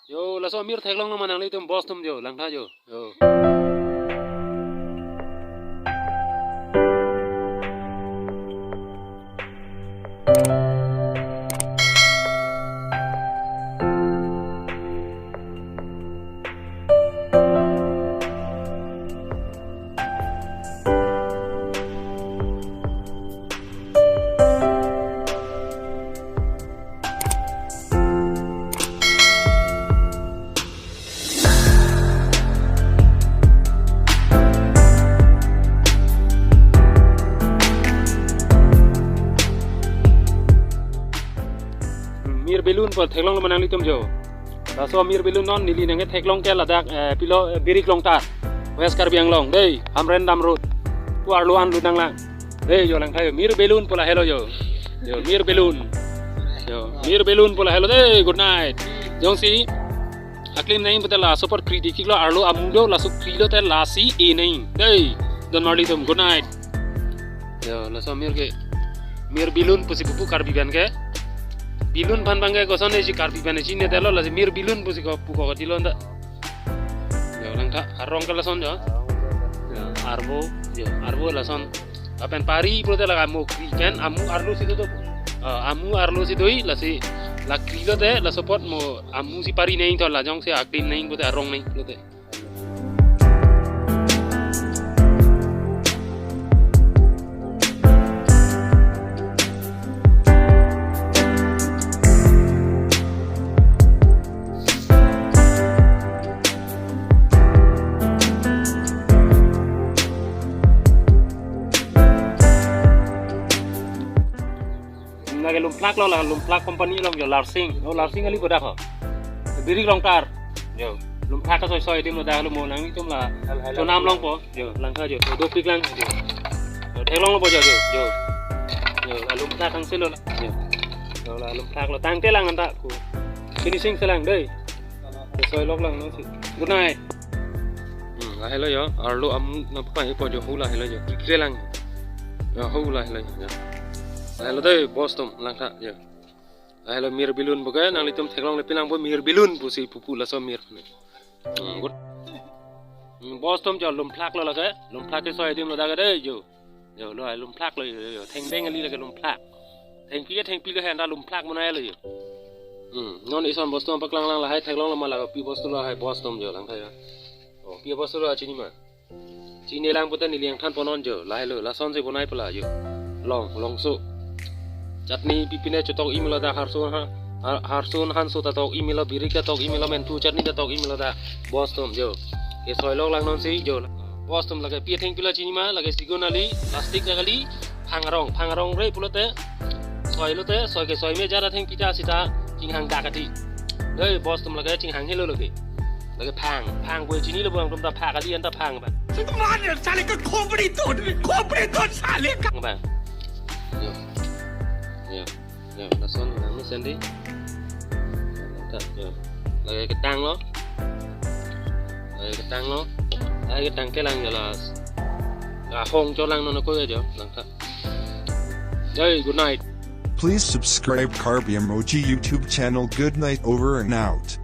Yo là so mir thek long manang li tum boss tum yo lang tha yo. Mir belun po thek long manang li tum yo. La so mir belun non nili nang thek long ke ladak pilo birik long tar. West Karbiang long dei amren dam road. Pu arluan lu nang lang. Dei yo lang thayo mir belun pola hello yo. Yo mir belun. Yo mir belun pola hello dei good night. Jong si aklim nahi pata la super kriti kilo arlo amudo la su krilo te la si e nahi. Dei don marli tum good night. Yo la so mir belun pusi pupu Karbian ke. Bilun pan bangga kosan si karpi pan si ne telo la si mir bilun pusi ko puko ko tilon da. Yo lang ka arong ka lason jo. Arbo lason. Apen pari pro te la kamu kriken amu arlo situ to. Amu arlo situ i la si la krilo te la support mo amu si pari nei to la jong si aktin nei ko te arong nei lo te. Lagi lumplak lo lah lumplak company lo yo larsing ali bodak ho birik long tar yo lumplak ka soy tim lo dah lo mo nang itum la to nam long po yo lang kha yo do pik lang yo thek long lo po yo lumplak kang selo la yo la lumplak lo tang te lang anta ku finishing selang dei soy lok lang no si good night la hello yo arlo am na pa hi po yo hula hello yo kre lang yo hula hello yo hello deh bos tum langka ya hello mir bilun bukan nang litum theklong lepilang bo mir bilun pusi pupu la so mir good bos tum jo lumplak lo la ke lumplak ke soi dim lo da ga deh yo lo lumplak lo yo theng beng ali la ke lumplak theng pi lo hen da lumplak mo na lo yo non ison bos tum paklang lang la hai theklong la ma la pi bos tum la hai bos tum jo langka ya pi bos tum la chini ma chini lang putan ni liang than ponon jo la hello la son se bonai pala yo long so chutney pipine chotok imilo da harsun hansu ta tok imilo birik ta tok imilo mentu chutney ta tok imilo da bos tum jo e soy lok lang non si jo bos tum lage pi theng pila chini ma lage sigonali plastic lagali phangrong re pulote soy ke soy me jara theng pita sita jinghang da kati dei bos tum lage jinghang helo lage phang we chini lo bang tum ta pha kali an ta phang ba man sale ka khopri to sale ka ba yo la son là nó sen đi là cái tăng nó cái tăng cái lăng là không cho lăng nó có gì chứ lăng thật đây good night. Please subscribe Carby Emoji YouTube channel. Good night, over and out.